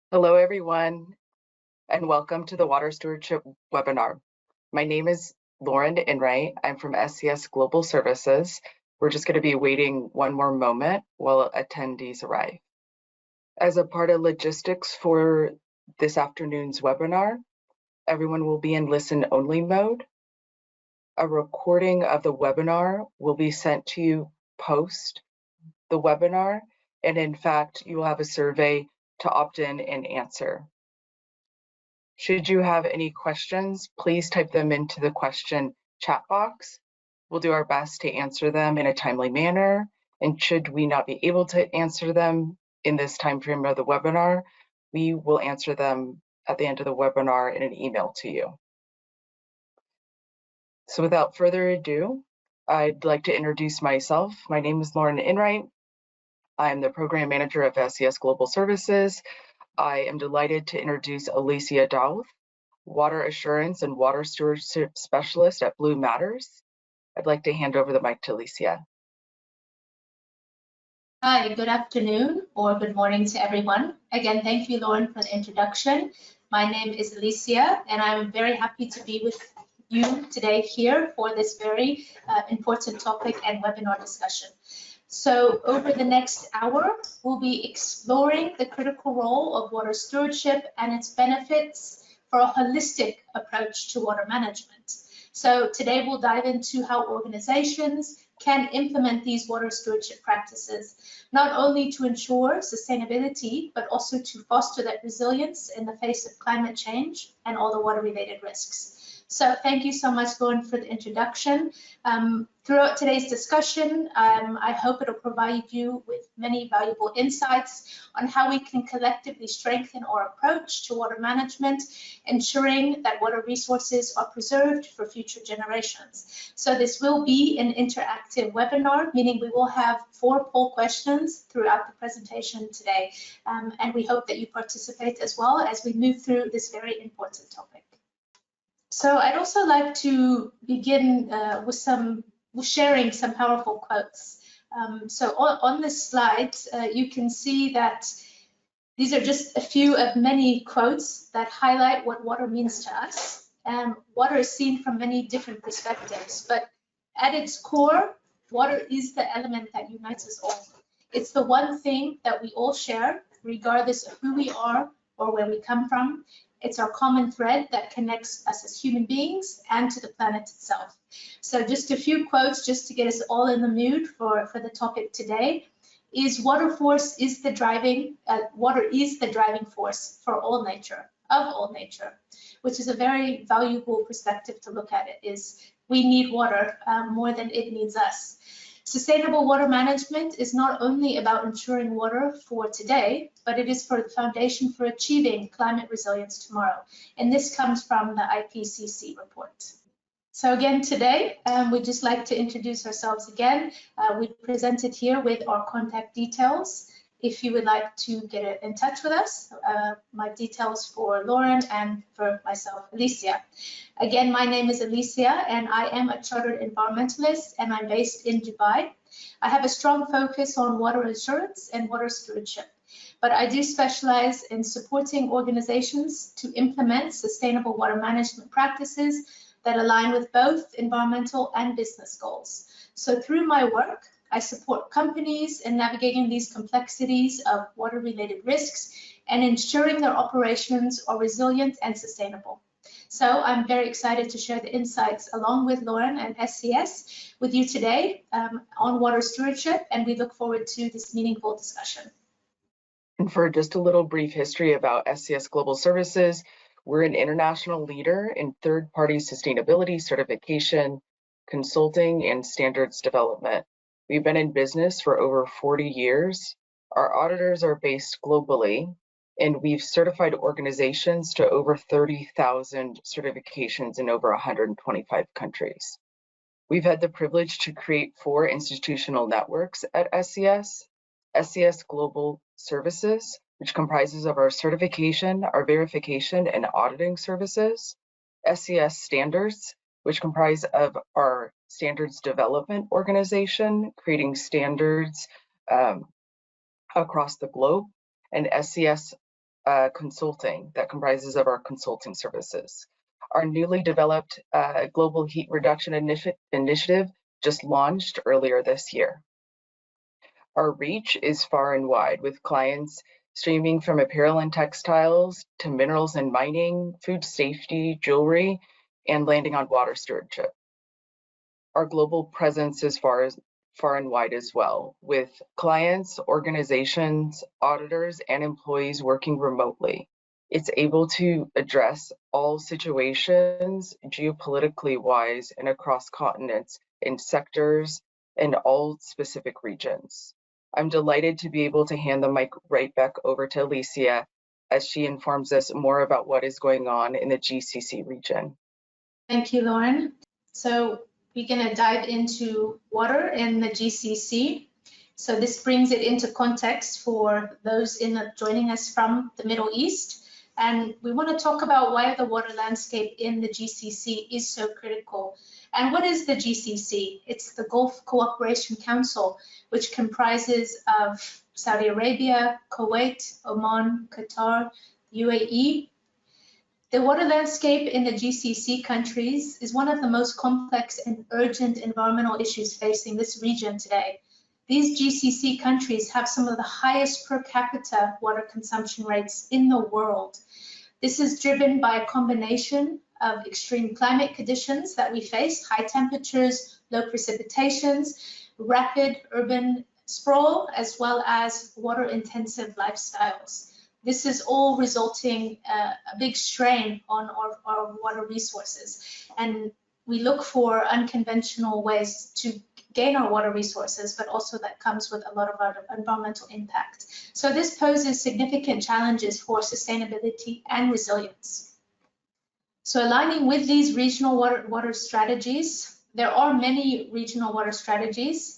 Hello, everyone, and welcome to the Water Stewardship webinar. My name is Lauren Enright. I'm from SCS Global Services. We're just going to be waiting one more moment while attendees arrive. As a part of logistics for this afternoon's webinar, everyone will be in listen-only mode. A recording of the webinar will be sent to you post the webinar, and in fact, you will have a survey to opt in and answer. Should you have any questions, please type them into the question chat box. We'll do our best to answer them in a timely manner. And should we not be able to answer them in this time frame of the webinar, we will answer them at the end of the webinar in an email to you. So without further ado, I'd like to introduce myself. My name is Lauren Enright. I'm the Program Manager of SCS Global Services. I am delighted to introduce Alicia Dowth, Water Assurance and Water Stewardship Specialist at Blue Matters. I'd like to hand over the mic to Alicia. Hi, good afternoon or good morning to everyone. Again, thank you, Lauren, for the introduction. My name is Alicia, and I'm very happy to be with you today here for this very important topic and webinar discussion. So over the next hour, we'll be exploring the critical role of water stewardship and its benefits for a holistic approach to water management. So today we'll dive into how organizations can implement these water stewardship practices, not only to ensure sustainability, but also to foster that resilience in the face of climate change and all the water-related risks. So thank you so much, Lauren, for the introduction. Throughout today's discussion, I hope it'll provide you with many valuable insights on how we can collectively strengthen our approach to water management, ensuring that water resources are preserved for future generations. So this will be an interactive webinar, meaning we will have 4 poll questions throughout the presentation today. And we hope that you participate as well as we move through this very important topic. So I'd also like to begin with sharing some powerful quotes. So on this slide, you can see that these are just a few of many quotes that highlight what water means to us. Water is seen from many different perspectives, but at its core, water is the element that unites us all. It's the one thing that we all share, regardless of who we are or where we come from. It's our common thread that connects us as human beings and to the planet itself. So just a few quotes just to get us all in the mood for the topic today is water is the driving force for all nature, of all nature, which is a very valuable perspective to look at it, is we need water more than it needs us. Sustainable water management is not only about ensuring water for today, but it is for the foundation for achieving climate resilience tomorrow. And this comes from the IPCC report. So again, today, we'd just like to introduce ourselves again. We presented here with our contact details. If you would like to get in touch with us, my details for Lauren and for myself, Alicia. Again, my name is Alicia and I am a chartered environmentalist and I'm based in Dubai. I have a strong focus on water assurance and water stewardship, but I do specialize in supporting organizations to implement sustainable water management practices that align with both environmental and business goals. So through my work, I support companies in navigating these complexities of water-related risks and ensuring their operations are resilient and sustainable. So I'm very excited to share the insights along with Lauren and SCS with you today on water stewardship, and we look forward to this meaningful discussion. And for just a little brief history about SCS Global Services, we're an international leader in third-party sustainability certification, consulting, and standards development. We've been in business for over 40 years. Our auditors are based globally, and we've certified organizations to over 30,000 certifications in over 125 countries. We've had the privilege to create 4 institutional networks at SCS. SCS Global Services, which comprises of our certification, our verification, and auditing services. SCS Standards, which comprise of our standards development organization, creating standards across the globe, and SCS consulting that comprises of our consulting services. Our newly developed global heat reduction initiative just launched earlier this year. Our reach is far and wide, with clients streaming from apparel and textiles to minerals and mining, food safety, jewelry, and landing on water stewardship. Our global presence is far and wide as well, with clients, organizations, auditors, and employees working remotely. It's able to address all situations geopolitically wise and across continents, in sectors, and all specific regions. I'm delighted to be able to hand the mic right back over to Alicia as she informs us more about what is going on in the GCC region. Thank you, Lauren. So we're going to dive into water in the GCC. So this brings it into context for those joining us from the Middle East. And we want to talk about why the water landscape in the GCC is so critical. And what is the GCC? It's the Gulf Cooperation Council, which comprises of Saudi Arabia, Kuwait, Oman, Qatar, UAE. The water landscape in the GCC countries is one of the most complex and urgent environmental issues facing this region today. These GCC countries have some of the highest per capita water consumption rates in the world. This is driven by a combination of extreme climate conditions that we face, high temperatures, low precipitations, rapid urban sprawl, as well as water-intensive lifestyles. This is all resulting a big strain on our water resources. And we look for unconventional ways to gain our water resources, but also that comes with a lot of our environmental impact. So this poses significant challenges for sustainability and resilience. So aligning with these regional water strategies, there are many regional water strategies,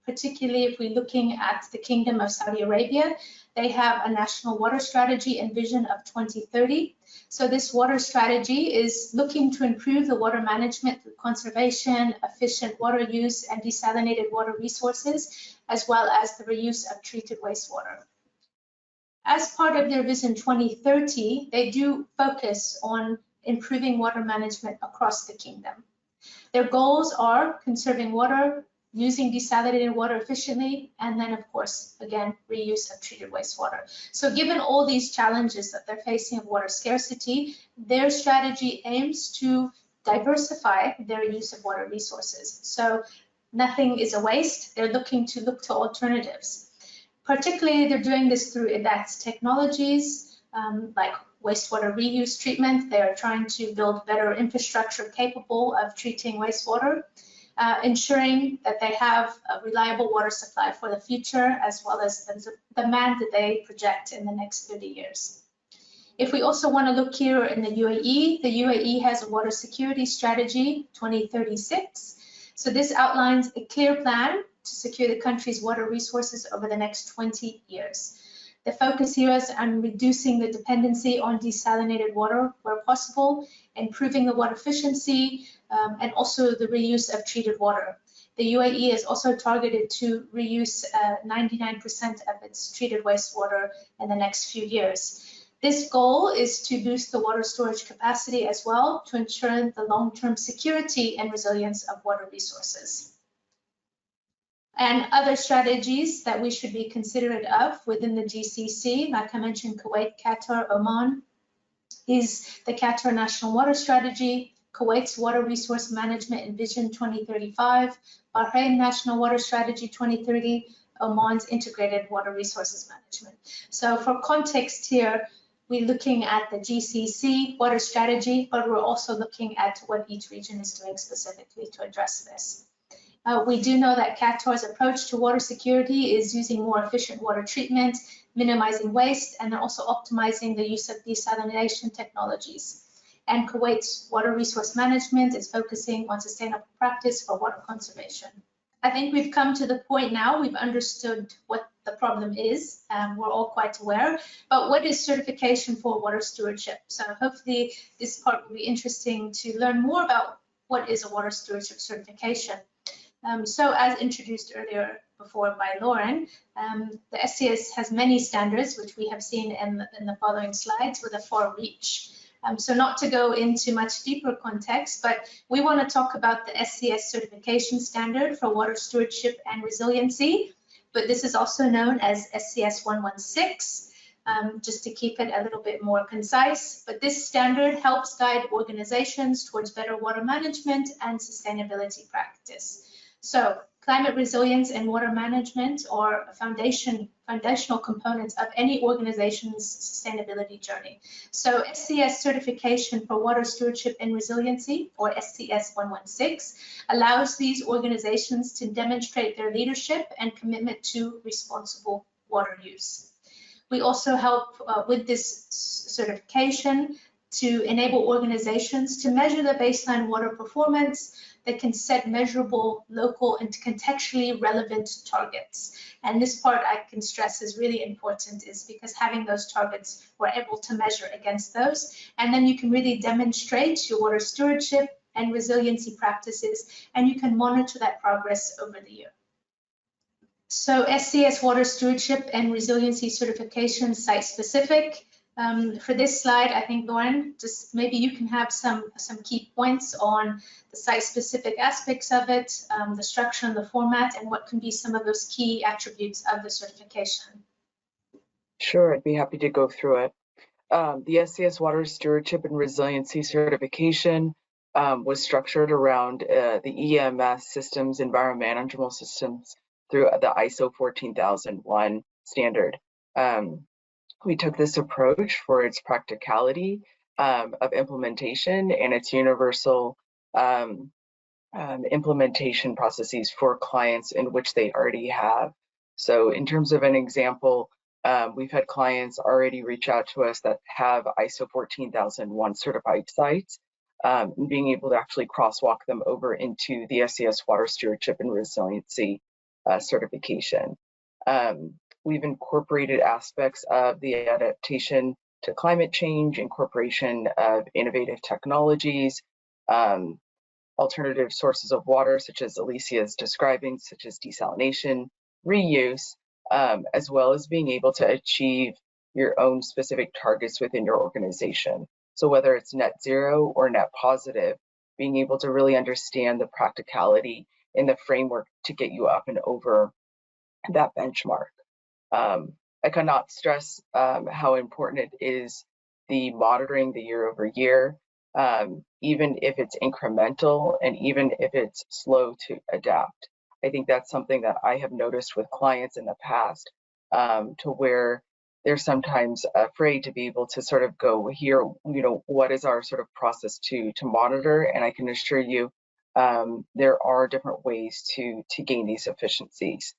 particularly if we're looking at the Kingdom of Saudi Arabia. They have a national water strategy and vision of 2030. So this water strategy is looking to improve the water management through conservation, efficient water use, and desalinated water resources, as well as the reuse of treated wastewater. As part of their Vision 2030, they do focus on improving water management across the kingdom. Their goals are conserving water, using desalinated water efficiently, and then, of course, again, reuse of treated wastewater. So given all these challenges that they're facing of water scarcity, their strategy aims to diversify their use of water resources. So nothing is a waste. They're looking to alternatives. Particularly, they're doing this through advanced technologies like wastewater reuse treatment. They are trying to build better infrastructure capable of treating wastewater, ensuring that they have a reliable water supply for the future, as well as the demand that they project in the next 30 years. If we also want to look here in the UAE has a water security strategy 2036. So this outlines a clear plan to secure the country's water resources over the next 20 years. The focus here is on reducing the dependency on desalinated water where possible, improving the water efficiency, and also the reuse of treated water. The UAE is also targeted to reuse 99% of its treated wastewater in the next few years. This goal is to boost the water storage capacity as well to ensure the long-term security and resilience of water resources. And other strategies that we should be considerate of within the GCC, like I mentioned, Kuwait, Qatar, Oman, is the Qatar National Water Strategy, Kuwait's Water Resource Management and Vision 2035, Bahrain National Water Strategy 2030, Oman's Integrated Water Resources Management. So for context here, we're looking at the GCC water strategy, but we're also looking at what each region is doing specifically to address this. We do know that Qatar's approach to water security is using more efficient water treatment, minimizing waste, and also optimizing the use of desalination technologies. And Kuwait's water resource management is focusing on sustainable practice for water conservation. I think we've come to the point now, we've understood what the problem is, we're all quite aware, but what is certification for water stewardship? So hopefully this part will be interesting to learn more about what is a water stewardship certification. So as introduced earlier before by Lauren, the SCS has many standards, which we have seen in the following slides, with a far reach. So not to go into much deeper context, but we want to talk about the SCS certification standard for water stewardship and resiliency, but this is also known as SCS 116. Just to keep it a little bit more concise, but this standard helps guide organizations towards better water management and sustainability practice. So climate resilience and water management are foundational components of any organization's sustainability journey. So SCS certification for water stewardship and resiliency, or SCS 116, allows these organizations to demonstrate their leadership and commitment to responsible water use. We also help with this certification to enable organizations to measure their baseline water performance. They can set measurable, local, and contextually relevant targets. And this part I can stress is really important, is because having those targets, we're able to measure against those. And then you can really demonstrate your water stewardship and resiliency practices, and you can monitor that progress over the year. So SCS water stewardship and resiliency certification site specific. For this slide, I think, Lauren, just maybe you can have some key points on the site specific aspects of it, the structure and the format, and what can be some of those key attributes of the certification. Sure, I'd be happy to go through it. The SCS water stewardship and resiliency certification was structured around the EMS systems, environmental management systems, through the ISO 14001 standard. We took this approach for its practicality of implementation and its universal implementation processes for clients in which they already have. So in terms of an example, we've had clients already reach out to us that have ISO 14001 certified sites, and being able to actually crosswalk them over into the SCS water stewardship and resiliency certification. We've incorporated aspects of the adaptation to climate change, incorporation of innovative technologies, alternative sources of water, such as Alicia is describing, such as desalination, reuse, as well as being able to achieve your own specific targets within your organization. So whether it's net zero or net positive, being able to really understand the practicality in the framework to get you up and over that benchmark. I cannot stress how important it is, the monitoring the year over year, even if it's incremental and even if it's slow to adapt. I think that's something that I have noticed with clients in the past, to where they're sometimes afraid to be able to sort of go here, what is our sort of process to monitor? And I can assure you, there are different ways to gain these efficiencies.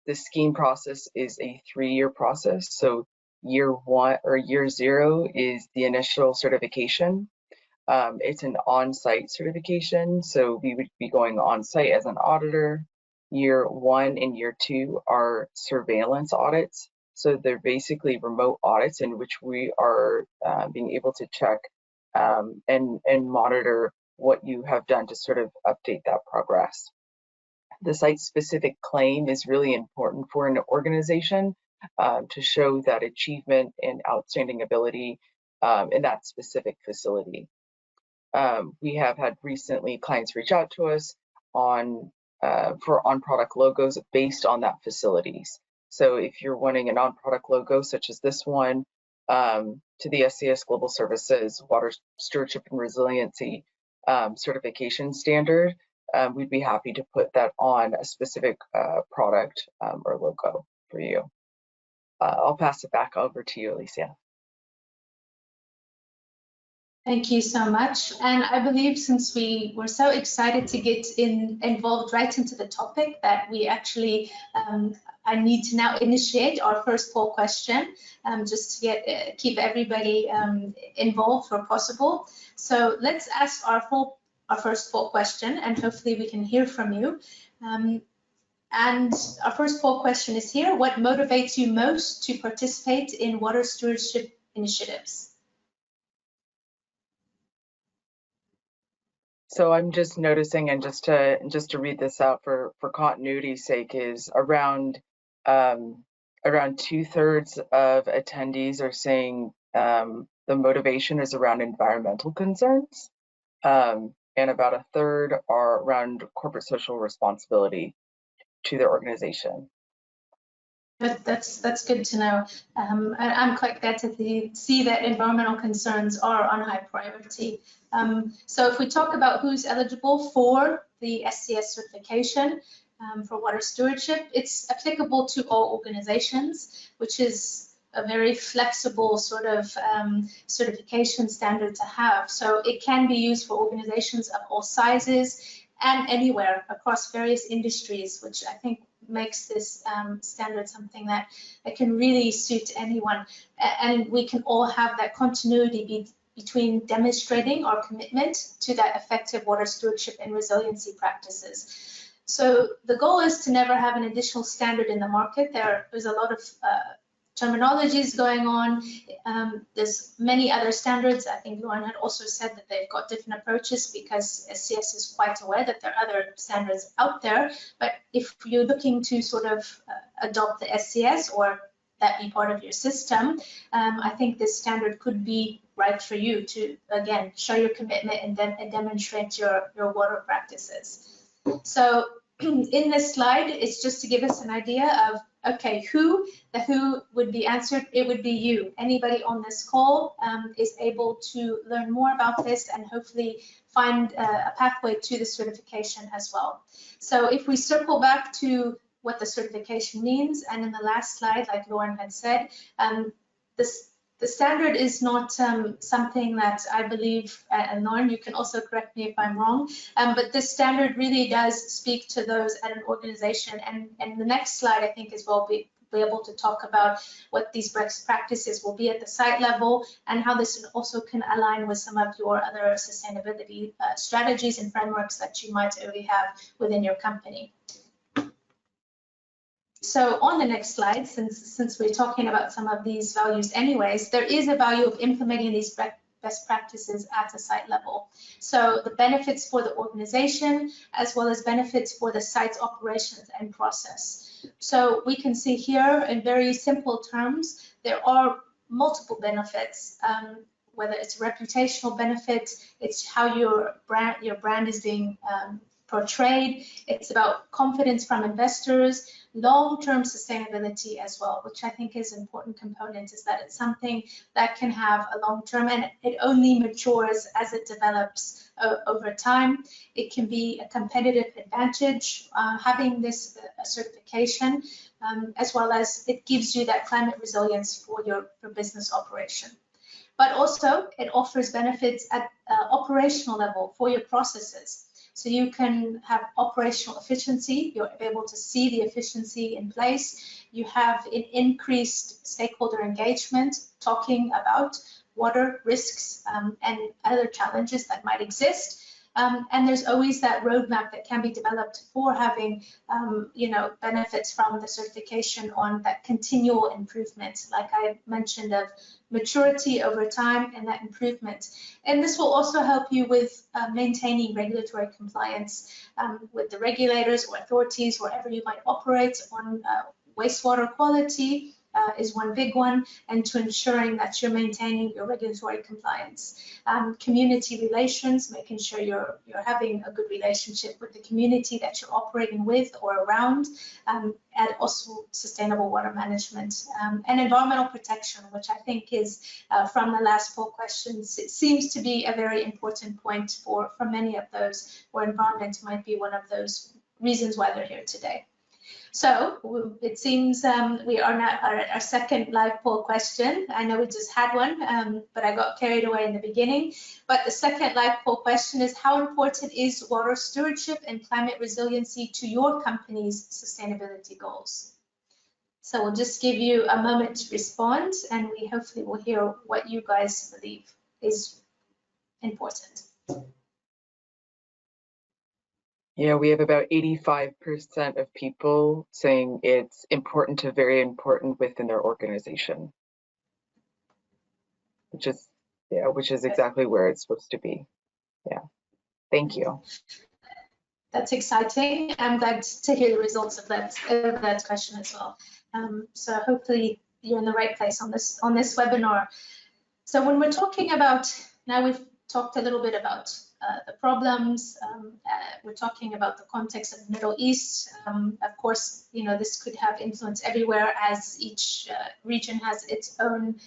The scheme process is a 3-year process. So year 1 or year 0 is the initial certification. It's an on-site certification. So we would be going on-site as an auditor. Year 1 and year 2 are surveillance audits. So they're basically remote audits in which we are being able to check and monitor what you have done to sort of update that progress. The site-specific claim is really important for an organization to show that achievement and outstanding ability in that specific facility. We have had recently clients reach out to us for on-product logos based on that facilities. So if you're wanting an on-product logo such as this one, to the SCS Global Services Water Stewardship and Resiliency certification standard, we'd be happy to put that on a specific product or logo for you. I'll pass it back over to you, Alicia. Thank you so much. And I believe since we were so excited to get involved right into the topic, that we actually, I need to now initiate our first poll question, just to keep everybody involved where possible. So let's ask our first poll question, and hopefully we can hear from you. And our first poll question is here: what motivates you most to participate in water stewardship initiatives? So I'm just noticing, and just to read this out for continuity's sake, is around 2/3 of attendees are saying the motivation is around environmental concerns, and about a third are around corporate social responsibility to their organization. That's good to know. I'm quite glad to see that environmental concerns are on high priority. So if we talk about who's eligible for the SCS certification for water stewardship, it's applicable to all organizations, which is a very flexible sort of certification standard to have. So it can be used for organizations of all sizes and anywhere across various industries, which I think makes this standard something that can really suit anyone. And we can all have that continuity between demonstrating our commitment to that effective water stewardship and resiliency practices. So the goal is to never have an additional standard in the market. There's a lot of terminologies going on. There's many other standards. I think Lauren had also said that they've got different approaches because SCS is quite aware that there are other standards out there. But if you're looking to sort of adopt the SCS or that be part of your system, I think this standard could be right for you to, again, show your commitment and demonstrate your water practices. So in this slide, it's just to give us an idea of, okay, the who would be answered. It would be you. Anybody on this call is able to learn more about this and hopefully find a pathway to the certification as well. So if we circle back to what the certification means, and in the last slide, like Lauren had said, the standard is not something that I believe, and Lauren, you can also correct me if I'm wrong, but this standard really does speak to those at an organization. And the next slide, I think, as well, be able to talk about what these best practices will be at the site level and how this also can align with some of your other sustainability strategies and frameworks that you might already have within your company. So on the next slide, since we're talking about some of these values anyways, there is a value of implementing these best practices at a site level. So the benefits for the organization, as well as benefits for the site's operations and process. So we can see here in very simple terms, there are multiple benefits, whether it's reputational benefit, it's how your brand is being portrayed, it's about confidence from investors, long-term sustainability as well, which I think is an important component, is that it's something that can have a long-term, and it only matures as it develops over time. It can be a competitive advantage having this certification, as well as it gives you that climate resilience for your business operation. But also it offers benefits at operational level for your processes. So you can have operational efficiency, you're able to see the efficiency in place. You have an increased stakeholder engagement, talking about water risks and other challenges that might exist. And there's always that roadmap that can be developed for having, benefits from the certification on that continual improvement, like I mentioned, of maturity over time and that improvement. And this will also help you with maintaining regulatory compliance with the regulators or authorities wherever you might operate on wastewater quality. Is one big one, and to ensuring that you're maintaining your regulatory compliance. Community relations, making sure you're having a good relationship with the community that you're operating with or around, and also sustainable water management and environmental protection, which I think is from the last poll questions, it seems to be a very important point for many of those, where environment might be one of those reasons why they're here today. So it seems we are now at our second live poll question. I know we just had one, but I got carried away in the beginning. But the second live poll question is, how important is water stewardship and climate resiliency to your company's sustainability goals? So we'll just give you a moment to respond, and we hopefully will hear what you guys believe is important. Yeah, we have about 85% of people saying it's important to very important within their organization, which is exactly where it's supposed to be. Yeah. Thank you. That's exciting. I'm glad to hear the results of that question as well. So hopefully you're in the right place on this webinar. So when we're talking about, now we've talked a little bit about the problems, we're talking about the context of the Middle East. Of course, you know, this could have influence everywhere as each region has its own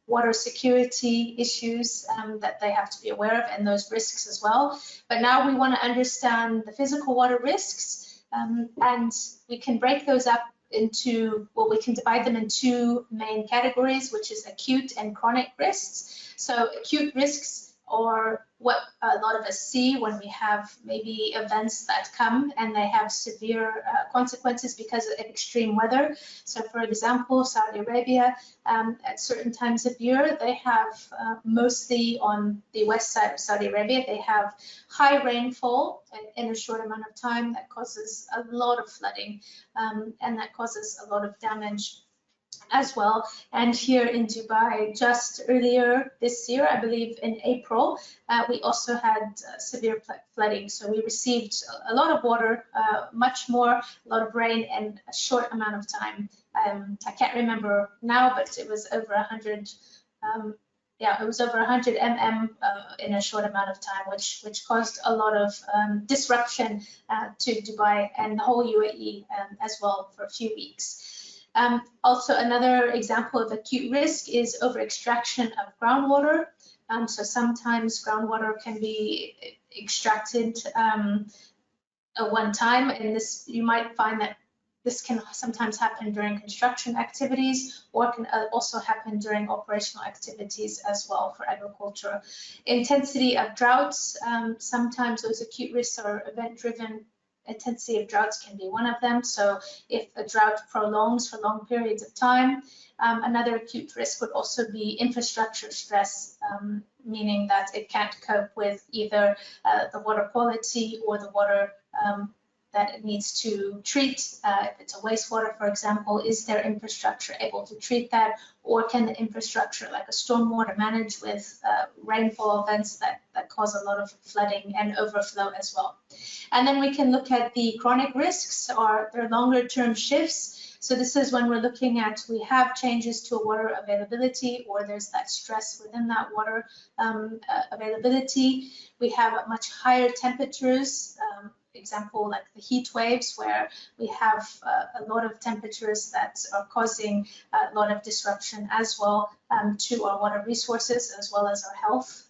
water security issues that they have to be aware of, and those risks as well. But now we want to understand the physical water risks, and we can break those up into, well, we can divide them in two main categories, which is acute and chronic risks. So acute risks are what a lot of us see when we have maybe events that come and they have severe consequences because of extreme weather. So for example, Saudi Arabia, at certain times of year, they have mostly on the west side of Saudi Arabia, they have high rainfall in a short amount of time that causes a lot of flooding, and that causes a lot of damage as well. And here in Dubai, just earlier this year, I believe in April, we also had severe flooding. So we received a lot of water, much more, a lot of rain in a short amount of time. I can't remember now, but it was over 100. Yeah, it was over 100 mm in a short amount of time, which caused a lot of disruption to Dubai and the whole UAE as well for a few weeks. Also, another example of acute risk is over-extraction of groundwater. So sometimes groundwater can be extracted at one time, and this, you might find that this can sometimes happen during construction activities, or can also happen during operational activities as well for agriculture. Intensity of droughts, sometimes those acute risks are event-driven. Intensity of droughts can be one of them. So if a drought prolongs for long periods of time, another acute risk would also be infrastructure stress, meaning that it can't cope with either the water quality or the water that it needs to treat. If it's a wastewater, for example, is their infrastructure able to treat that? Or can the infrastructure, like a stormwater, manage with rainfall events that cause a lot of flooding and overflow as well? And then we can look at the chronic risks, or their longer term shifts. So this is when we're looking at, we have changes to water availability, or there's that stress within that water availability. We have much higher temperatures, example like the heat waves, where we have a lot of temperatures that are causing a lot of disruption as well to our water resources as well as our health.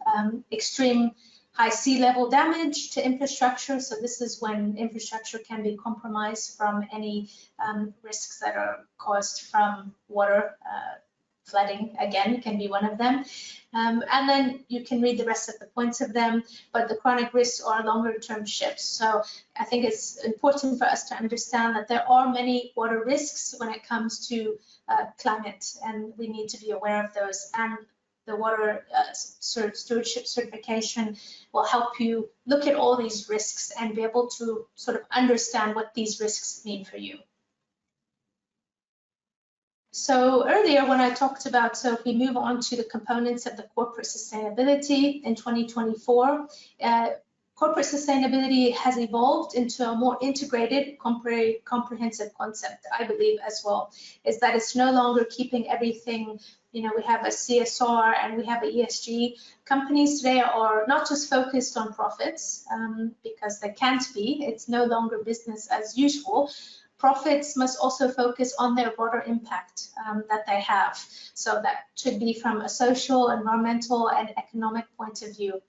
Extreme high sea level damage to infrastructure. So this is when infrastructure can be compromised from any risks that are caused from water. Flooding, again, can be one of them. And then you can read the rest of the points of them, but the chronic risks are longer term shifts. So I think it's important for us to understand that there are many water risks when it comes to climate, and we need to be aware of those. And the water stewardship certification will help you look at all these risks and be able to sort of understand what these risks mean for you. So earlier when I talked about, so if we move on to the components of the corporate sustainability in 2024, corporate sustainability has evolved into a more integrated, comprehensive concept, I believe as well, is that it's no longer keeping everything, you know, we have a CSR and we have an ESG. Companies today are not just focused on profits, because they can't be, it's no longer business as usual. Profits must also focus on their broader impact that they have. So that should be from a social, environmental, and economic point of view.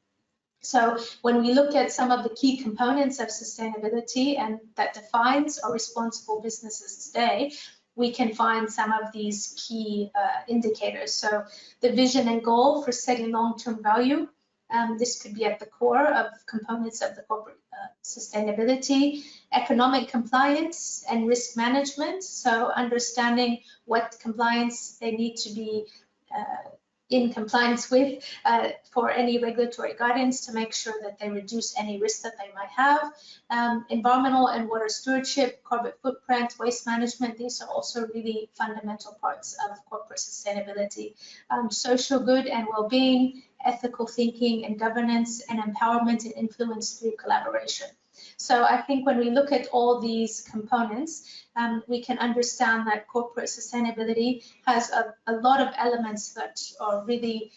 So when we look at some of the key components of sustainability and that defines our responsible businesses today, we can find some of these key indicators. So the vision and goal for setting long-term value. This could be at the core of components of the corporate sustainability, economic compliance and risk management. So understanding what compliance they need to be in compliance with for any regulatory guidance to make sure that they reduce any risk that they might have. Environmental and water stewardship, carbon footprint, waste management, these are also really fundamental parts of corporate sustainability. Social good and well-being, ethical thinking and governance, and empowerment and influence through collaboration. So I think when we look at all these components, we can understand that corporate sustainability has a lot of elements that are really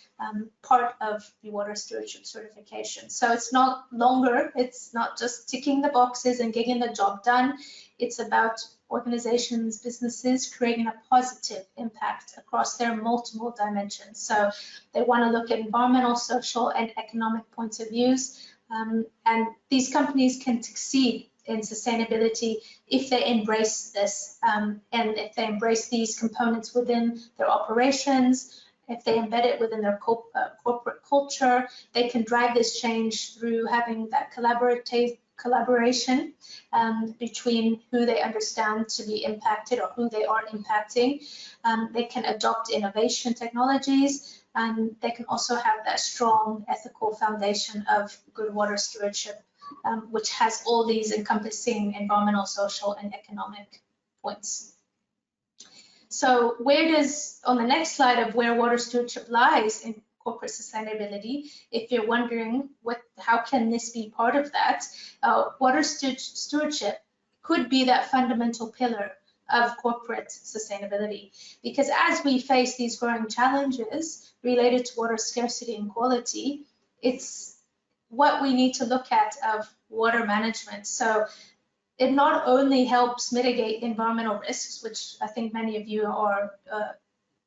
part of the water stewardship certification. So it's not longer, it's not just ticking the boxes and getting the job done. It's about organizations, businesses creating a positive impact across their multiple dimensions. So they want to look at environmental, social, and economic points of views. And these companies can succeed in sustainability if they embrace this, and if they embrace these components within their operations, if they embed it within their corporate culture. They can drive this change through having that collaboration between who they understand to be impacted or who they are impacting. They can adopt innovation technologies, and they can also have that strong ethical foundation of good water stewardship, which has all these encompassing environmental, social, and economic points. So where does, on the next slide of where water stewardship lies in corporate sustainability, if you're wondering how can this be part of that, water stewardship could be that fundamental pillar of corporate sustainability. Because as we face these growing challenges related to water scarcity and quality, it's what we need to look at of water management. So it not only helps mitigate environmental risks, which I think many of you are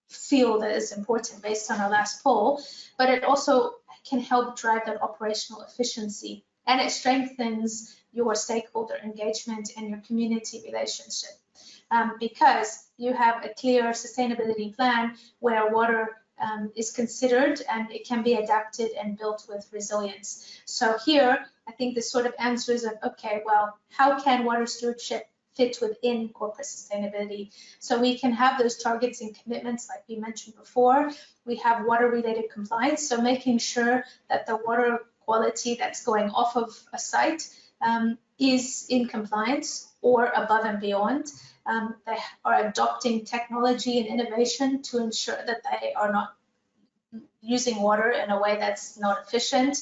feel that is important based on our last poll, but it also can help drive that operational efficiency, and it strengthens your stakeholder engagement and your community relationship, because you have a clear sustainability plan where water is considered and it can be adapted and built with resilience. So here, I think this sort of answers of, okay, well, how can water stewardship fit within corporate sustainability? So we can have those targets and commitments like we mentioned before. We have water-related compliance, so making sure that the water quality that's going off of a site is in compliance or above and beyond. They are adopting technology and innovation to ensure that they are not using water in a way that's not efficient.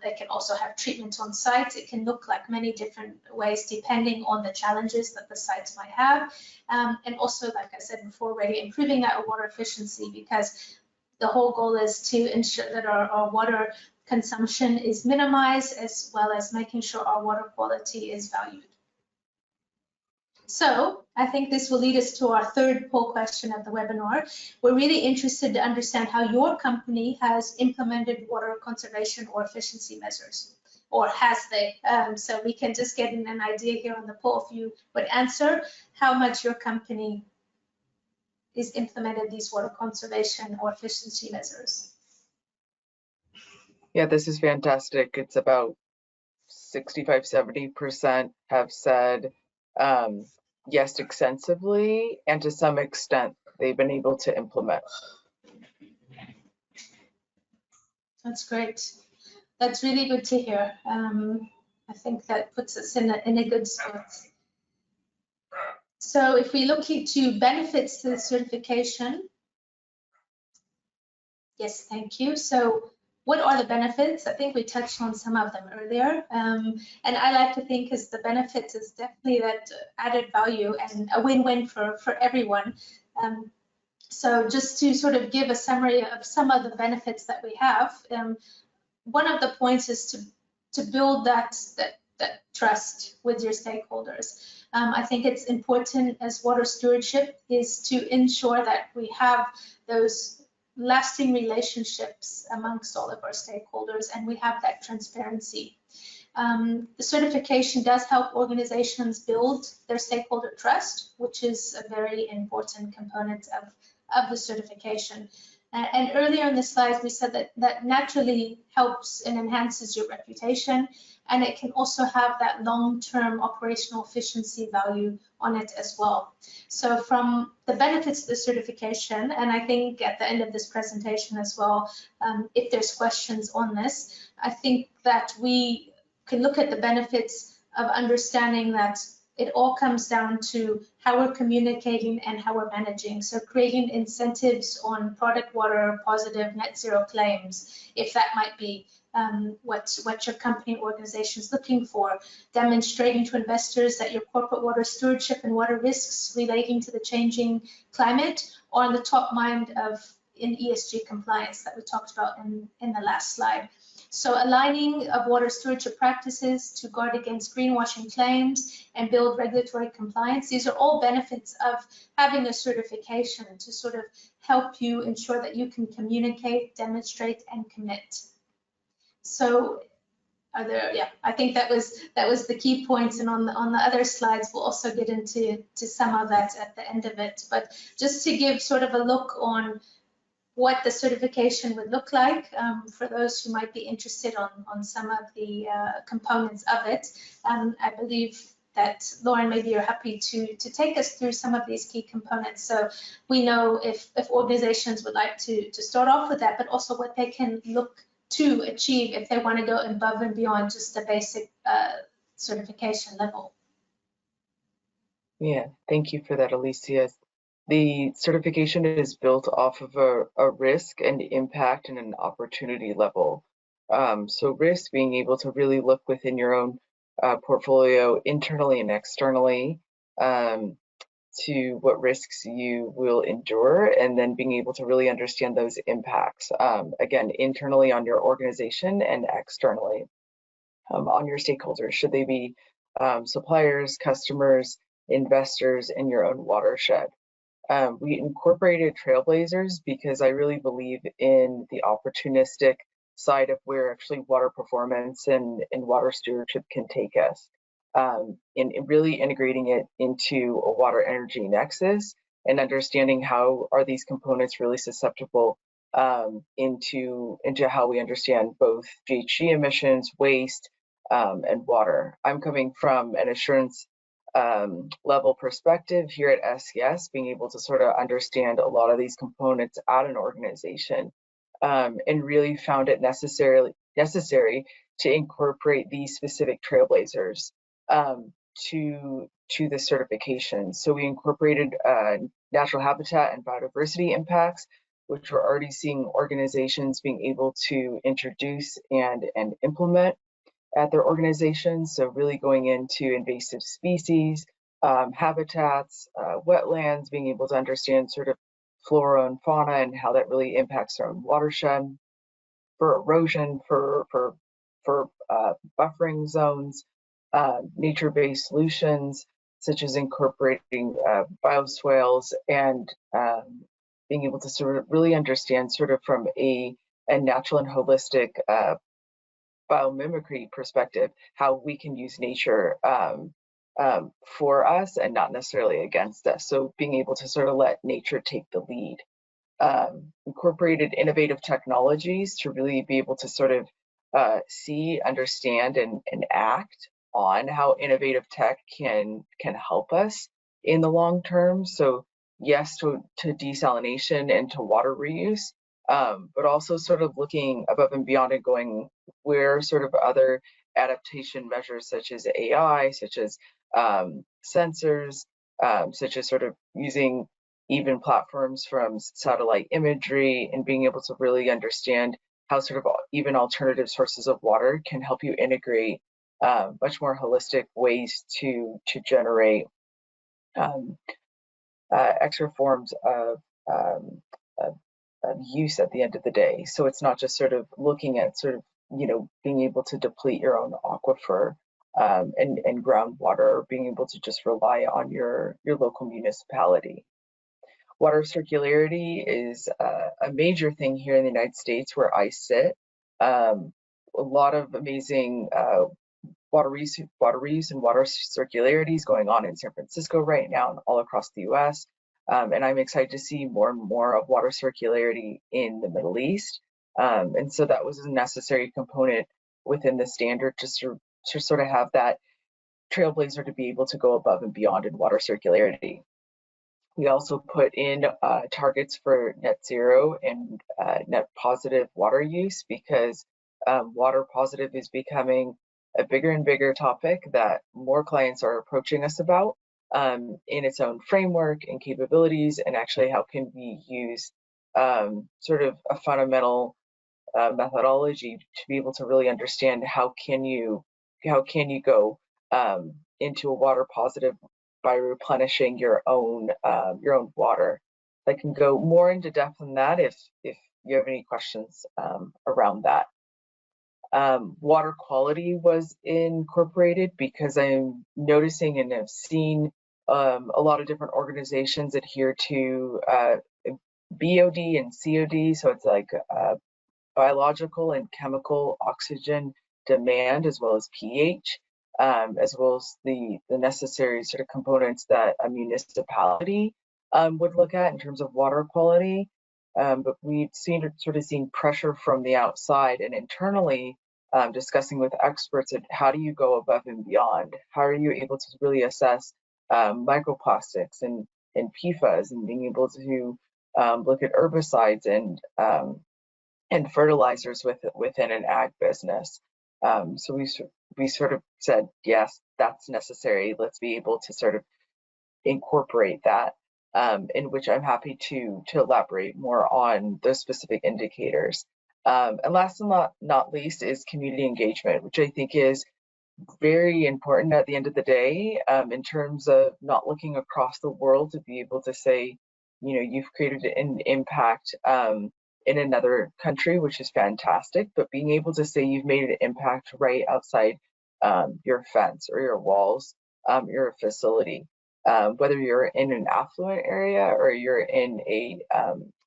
They can also have treatment on site. It can look like many different ways depending on the challenges that the sites might have. And also, like I said before already, improving our water efficiency, because the whole goal is to ensure that our water consumption is minimized, as well as making sure our water quality is valued. So I think this will lead us to our third poll question of the webinar. We're really interested to understand how your company has implemented water conservation or efficiency measures, or has they? So we can just get an idea here on the poll if you would answer how much your company is implemented these water conservation or efficiency measures. Yeah, this is fantastic. It's about 65–70% have said yes extensively, and to some extent they've been able to implement. That's great. That's really good to hear. I think that puts us in a good spot. So if we look into benefits to the certification, yes, thank you. So what are the benefits? I think we touched on some of them earlier. And I like to think as the benefits is definitely that added value and a win-win for everyone. So just to sort of give a summary of some of the benefits that we have, one of the points is to build that trust with your stakeholders. I think it's important as water stewardship is to ensure that we have those lasting relationships amongst all of our stakeholders, and we have that transparency. The certification does help organizations build their stakeholder trust, which is a very important component of the certification. And earlier in the slides, we said that that naturally helps and enhances your reputation, and it can also have that long-term operational efficiency value on it as well. So from the benefits of the certification, and I think at the end of this presentation as well, if there's questions on this, I think that we can look at the benefits of understanding that it all comes down to how we're communicating and how we're managing. So creating incentives on product water positive net zero claims, if that might be what your company or organization is looking for, demonstrating to investors that your corporate water stewardship and water risks relating to the changing climate are on the top mind of in ESG compliance that we talked about in the last slide. So aligning of water stewardship practices to guard against greenwashing claims and build regulatory compliance. These are all benefits of having a certification to sort of help you ensure that you can communicate, demonstrate, and commit. So I think that was the key points, and on the other slides we'll also get into some of that at the end of it. But just to give sort of a look on what the certification would look like for those who might be interested on some of the components of it. I believe that Lauren, maybe you're happy to take us through some of these key components, so we know if organizations would like to start off with that, but also what they can look to achieve if they want to go above and beyond just the basic certification level. Yeah, thank you for that, Alicia. The certification is built off of a risk and impact and an opportunity level. So risk, being able to really look within your own portfolio internally and externally to what risks you will endure, and then being able to really understand those impacts, again, internally on your organization and externally on your stakeholders, should they be suppliers, customers, investors in your own watershed. We incorporated trailblazers because I really believe in the opportunistic side of where actually water performance and water stewardship can take us. In really integrating it into a water energy nexus and understanding how are these components really susceptible into how we understand both GHG emissions, waste, and water. I'm coming from an assurance level perspective here at SES, being able to sort of understand a lot of these components at an organization, and really found it necessary to incorporate these specific trailblazers to the certification. So we incorporated natural habitat and biodiversity impacts, which we're already seeing organizations being able to introduce and implement at their organizations. So really going into invasive species, habitats, wetlands, being able to understand sort of flora and fauna and how that really impacts our own watershed, for erosion, for buffering zones, nature-based solutions, such as incorporating bioswales, and being able to sort of really understand sort of from a natural and holistic biomimicry perspective, how we can use nature for us and not necessarily against us. So being able to sort of let nature take the lead. Incorporated innovative technologies to really be able to sort of see, understand, and act on how innovative tech can help us in the long term. So yes, to desalination and to water reuse, but also sort of looking above and beyond and going where sort of other adaptation measures such as AI, such as sensors, such as sort of using even platforms from satellite imagery and being able to really understand how sort of even alternative sources of water can help you integrate much more holistic ways to generate extra forms of use at the end of the day. So it's not just sort of looking at sort of, you know, being able to deplete your own aquifer and groundwater, or being able to just rely on your local municipality. Water circularity is a major thing here in the United States where I sit. A lot of amazing water reuse and water circularity is going on in San Francisco right now and all across the US. And I'm excited to see more and more of water circularity in the Middle East. And so that was a necessary component within the standard to sort of have that trailblazer to be able to go above and beyond in water circularity. We also put in targets for net zero and net positive water use, because water positive is becoming a bigger and bigger topic that more clients are approaching us about, in its own framework and capabilities, and actually how can we use sort of a fundamental methodology to be able to really understand how can you go into a water positive by replenishing your own water. I can go more into depth on that if you have any questions around that. Water quality was incorporated because I'm noticing and have seen a lot of different organizations adhere to BOD and COD, so it's like biological and chemical oxygen demand, as well as pH, as well as the necessary sort of components that a municipality would look at in terms of water quality. But we've seen pressure from the outside and internally, discussing with experts at how do you go above and beyond? How are you able to really assess microplastics and PFAS, and being able to look at herbicides and fertilizers within an ag business. So we sort of said, yes, that's necessary. Let's be able to sort of incorporate that, in which I'm happy to elaborate more on those specific indicators. And last and not least is community engagement, which I think is very important at the end of the day, in terms of not looking across the world to be able to say, you've created an impact in another country, which is fantastic, but being able to say you've made an impact right outside your fence or your walls, your facility, whether you're in an affluent area or you're in a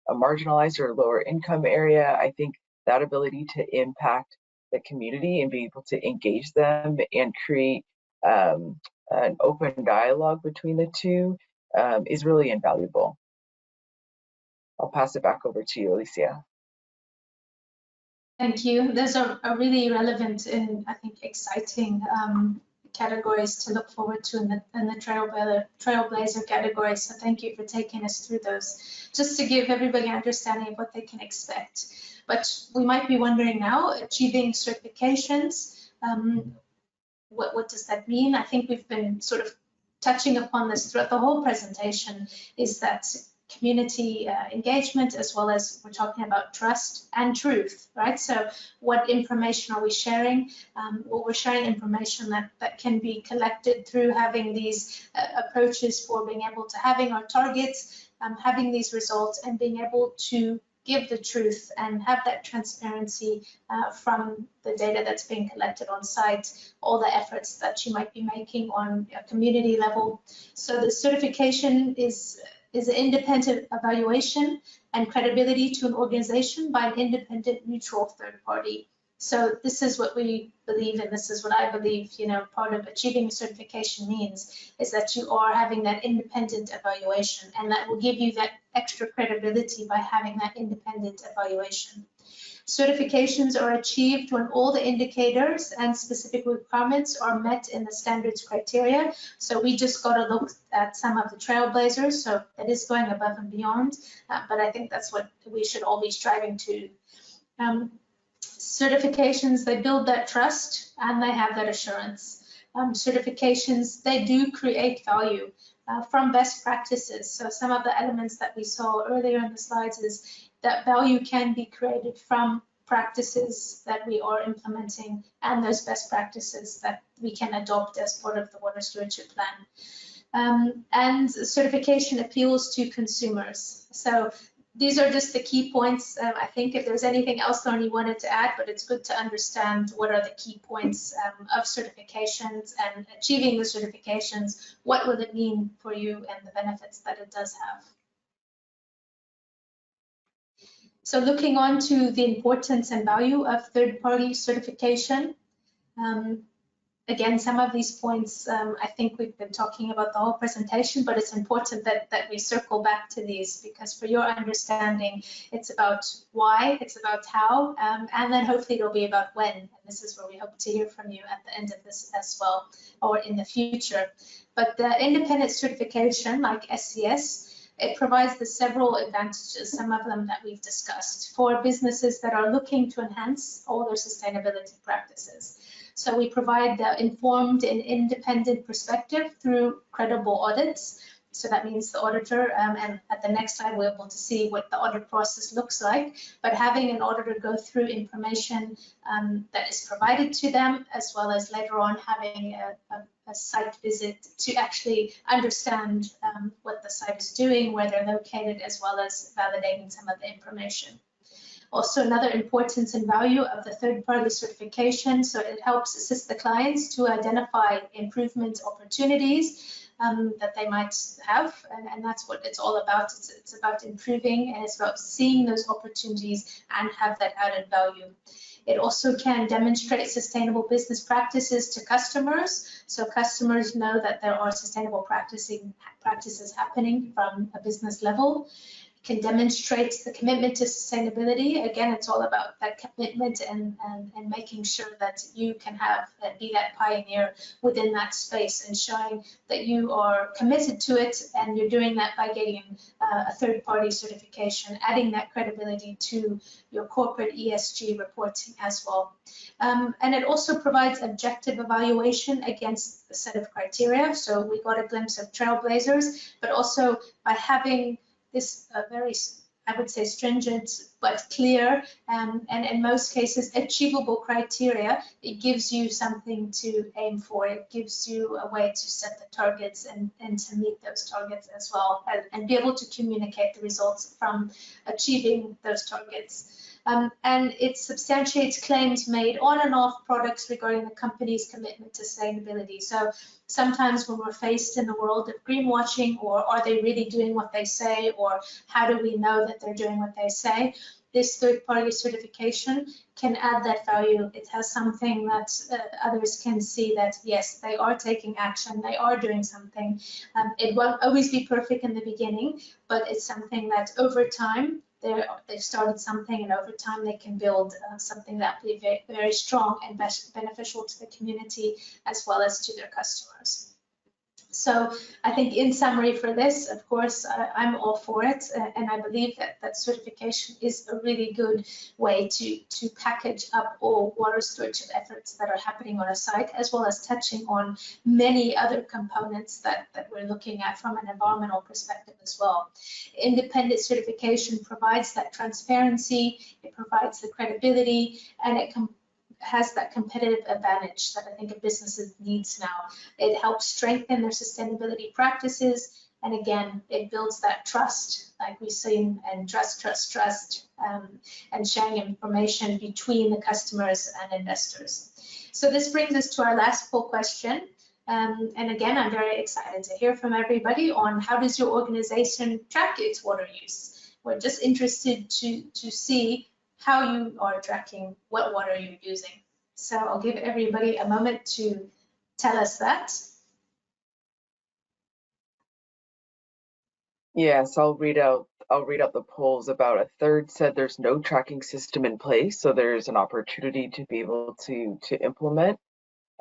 marginalized or lower income area. I think that ability to impact the community and be able to engage them and create an open dialogue between the two is really invaluable. I'll pass it back over to you, Alicia. Thank you. Those are really relevant and I think exciting categories to look forward to in the trailblazer category. So thank you for taking us through those, just to give everybody an understanding of what they can expect. But we might be wondering now, achieving certifications, what does that mean? I think we've been sort of touching upon this throughout the whole presentation, is that community engagement, as well as we're talking about trust and truth, right? So what information are we sharing? Well, we're sharing information that can be collected through having these approaches for being able to having our targets, having these results, and being able to give the truth and have that transparency from the data that's being collected on site, all the efforts that you might be making on a community level. So the certification is an independent evaluation and credibility to an organization by an independent neutral third party. So this is what we believe, and this is what I believe, part of achieving certification means, is that you are having that independent evaluation, and that will give you that extra credibility by having that independent evaluation. Certifications are achieved when all the indicators and specific requirements are met in the standards criteria. So we just got a look at some of the trailblazers, so it is going above and beyond, but I think that's what we should all be striving to. Certifications, they build that trust and they have that assurance. Certifications, they do create value from best practices. So some of the elements that we saw earlier in the slides is that value can be created from practices that we are implementing and those best practices that we can adopt as part of the water stewardship plan. And certification appeals to consumers. So these are just the key points. I think if there's anything else, Lauren, you wanted to add, but it's good to understand what are the key points of certifications and achieving the certifications. What will it mean for you and the benefits that it does have? So looking on to the importance and value of third-party certification, again, some of these points, I think we've been talking about the whole presentation, but it's important that we circle back to these, because for your understanding, it's about why, it's about how, and then hopefully it'll be about when. And this is where we hope to hear from you at the end of this as well, or in the future. But the independent certification, like SCS, it provides the several advantages, some of them that we've discussed, for businesses that are looking to enhance all their sustainability practices. So we provide the informed and independent perspective through credible audits. So that means the auditor, and at the next slide, we're able to see what the audit process looks like. But having an auditor go through information that is provided to them, as well as later on having a site visit to actually understand what the site is doing, where they're located, as well as validating some of the information. Also, another importance and value of the third-party certification, so it helps assist the clients to identify improvement opportunities that they might have, and that's what it's all about. It's about improving, and it's about seeing those opportunities and have that added value. It also can demonstrate sustainable business practices to customers, so customers know that there are sustainable practices happening from a business level. Can demonstrate the commitment to sustainability. Again, it's all about that commitment and making sure that you can have be that pioneer within that space, and showing that you are committed to it, and you're doing that by getting a third-party certification, adding that credibility to your corporate ESG reporting as well. And it also provides objective evaluation against a set of criteria. So we got a glimpse of trailblazers, but also by having this very, I would say, stringent but clear and in most cases achievable criteria, it gives you something to aim for. It gives you a way to set the targets and to meet those targets as well, and be able to communicate the results from achieving those targets. And it substantiates claims made on and off products regarding the company's commitment to sustainability. So sometimes when we're faced in the world of greenwashing, or are they really doing what they say, or how do we know that they're doing what they say, this third-party certification can add that value. It has something that others can see that, yes, they are taking action, they are doing something. It won't always be perfect in the beginning, but it's something that over time, they've started something, and over time they can build something that will be very, very strong and beneficial to the community as well as to their customers. So I think in summary for this, of course, I'm all for it, and I believe that certification is a really good way to package up all water stewardship efforts that are happening on a site, as well as touching on many other components that we're looking at from an environmental perspective as well. Independent certification provides that transparency, it provides the credibility, and it has that competitive advantage that I think a business needs now. It helps strengthen their sustainability practices, and again, it builds that trust, like we've seen, and trust, and sharing information between the customers and investors. So this brings us to our last poll question. And again, I'm very excited to hear from everybody on how does your organization track its water use. We're just interested to see how you are tracking what water you're using. So I'll give everybody a moment to tell us that. Yes, I'll read out the polls. About a third said there's no tracking system in place, so there's an opportunity to be able to implement.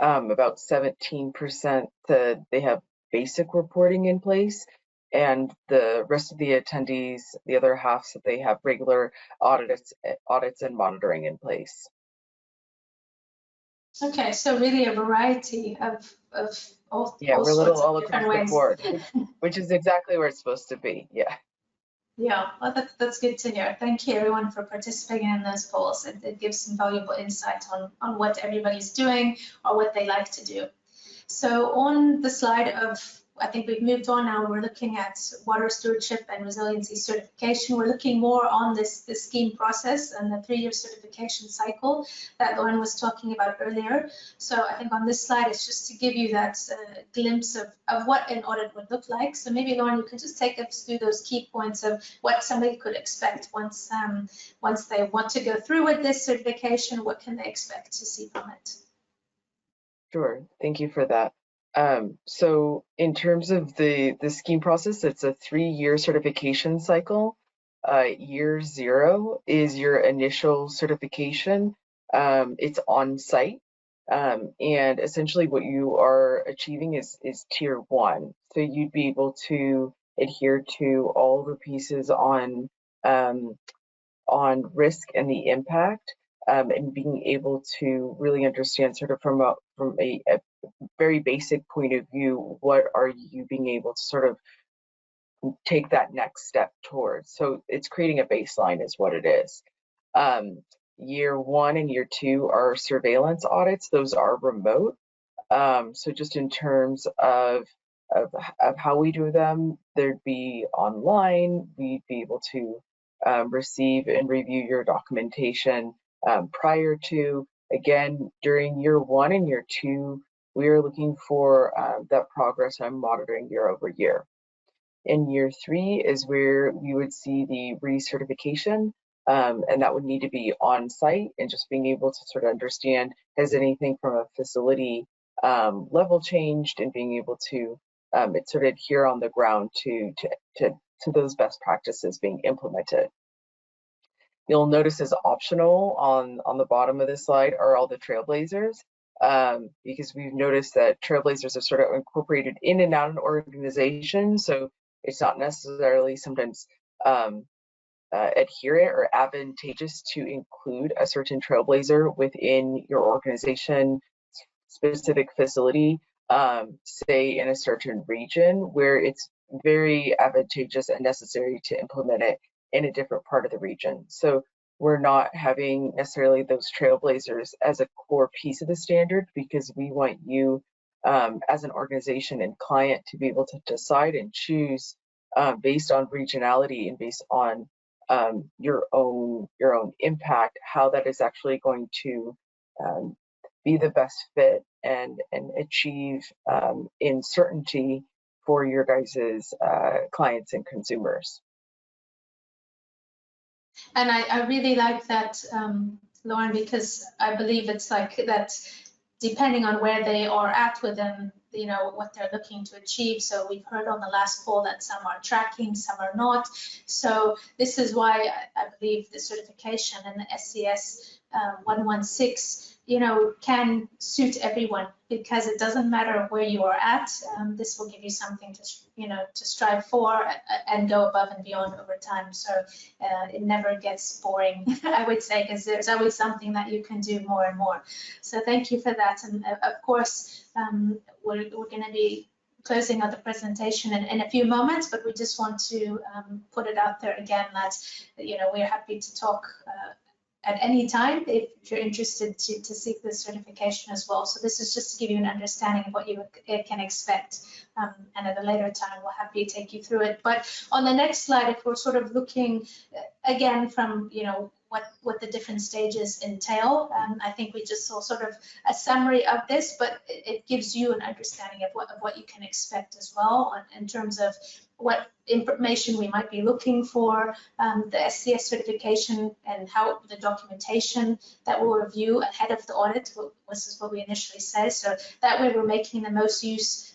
About 17% said they have basic reporting in place, and the rest of the attendees, the other half, said they have regular audits and monitoring in place. Okay, so really a variety of all we're a little all across the board, which is exactly where it's supposed to be. Yeah, well, that's good to hear. Thank you everyone for participating in those polls. It gives some valuable insight on what everybody's doing or what they like to do. So on the slide of, I think we've moved on now, we're looking at water stewardship and resiliency certification. We're looking more on this scheme process and the 3-year certification cycle that Lauren was talking about earlier. So I think on this slide, it's just to give you that glimpse of what an audit would look like. So maybe Lauren, you could just take us through those key points of what somebody could expect once they want to go through with this certification. What can they expect to see from it? Sure. Thank you for that. So in terms of the scheme process, it's a 3-year certification cycle. Year 0 is your initial certification. It's on site. And essentially what you are achieving is tier 1. So you'd be able to adhere to all the pieces um, on risk and the impact, and being able to really understand sort of from a very basic point of view, what are you being able to sort of take that next step towards. So it's creating a baseline is what it is. Year 1 and year 2 are surveillance audits. Those are remote. So just in terms of how we do them, there'd be online. We'd be able to receive and review your documentation prior to. Again, during year 1 and year 2, we are looking for that progress and monitoring year over year. In year 3 is where we would see the recertification, and that would need to be on site and just being able to sort of understand, has anything from a facility level changed, and being able to sort of adhere on the ground to those best practices being implemented. You'll notice as optional on the bottom of this slide are all the trailblazers, because we've noticed that trailblazers are sort of incorporated in and out of an organization, so it's not necessarily sometimes adherent or advantageous to include a certain trailblazer within your organization specific facility, say in a certain region, where it's very advantageous and necessary to implement it in a different part of the region. So we're not having necessarily those trailblazers as a core piece of the standard, because we want you as an organization and client to be able to decide and choose based on regionality and based on your own impact, how that is actually going to be the best fit and achieve in certainty for your guys's clients and consumers. And I really like that, Lauren, because I believe it's like that, depending on where they are at within, you know, what they're looking to achieve. So we've heard on the last poll that some are tracking, some are not. So this is why I believe the certification and the SCS 116, you know, can suit everyone, because it doesn't matter where you are at. This will give you something to, you know, to strive for and go above and beyond over time. So it never gets boring, I would say, because there's always something that you can do more and more. So thank you for that. And of course, we're going to be closing out the presentation in a few moments, but we just want to put it out there again that, you know, we're happy to talk at any time if you're interested to seek this certification as well. So this is just to give you an understanding of what you can expect. And at a later time, we'll happily take you through it. But on the next slide, if we're sort of looking again from, you know, what the different stages entail, I think we just saw sort of a summary of this, but it gives you an understanding of what you can expect as well in terms of what information we might be looking for, the SCS certification, and how the documentation that we'll review ahead of the audit. This is what we initially said. So that way we're making the most use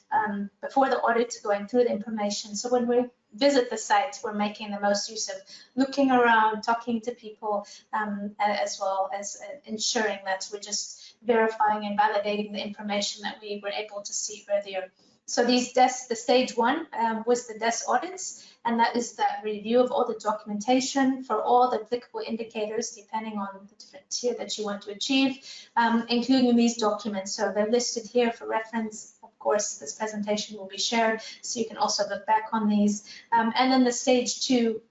before the audit, going through the information. So when we visit the site, we're making the most use of looking around, talking to people, as well as ensuring that we're just verifying and validating the information that we were able to see earlier. So these DES, the stage 1 was the DES audits, and that is that review of all the documentation for all the applicable indicators depending on the different tier that you want to achieve, including these documents. So they're listed here for reference. Of course, this presentation will be shared, so you can also look back on these. And then the stage 2,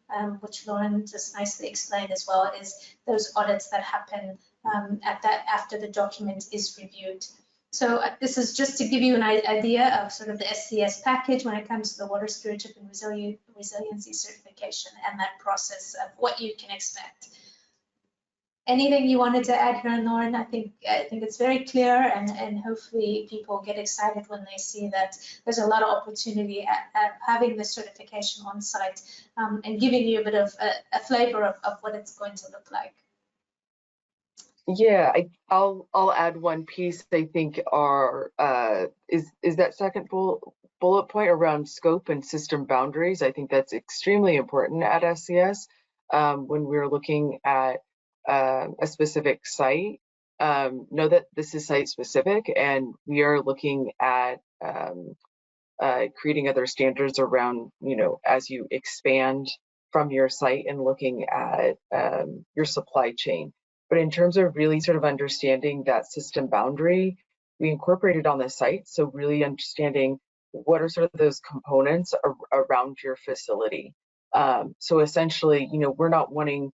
which Lauren just nicely explained as well, is those audits that happen after the document is reviewed. So this is just to give you an idea of sort of the SCS package when it comes to the water stewardship and resiliency certification and that process of what you can expect. Anything you wanted to add here, Lauren? I think it's very clear, and hopefully people get excited when they see that there's a lot of opportunity at having this certification on site, and giving you a bit of a flavor of what it's going to look like. Yeah, I'll add one piece. I think our is that second bullet point around scope and system boundaries. I think that's extremely important at SCS when we're looking at a specific site. Know that this is site specific, and we are looking at creating other standards around, as you expand from your site and looking at your supply chain. But in terms of really sort of understanding that system boundary, we incorporated on the site. So really understanding what are sort of those components around your facility. So essentially, we're not wanting,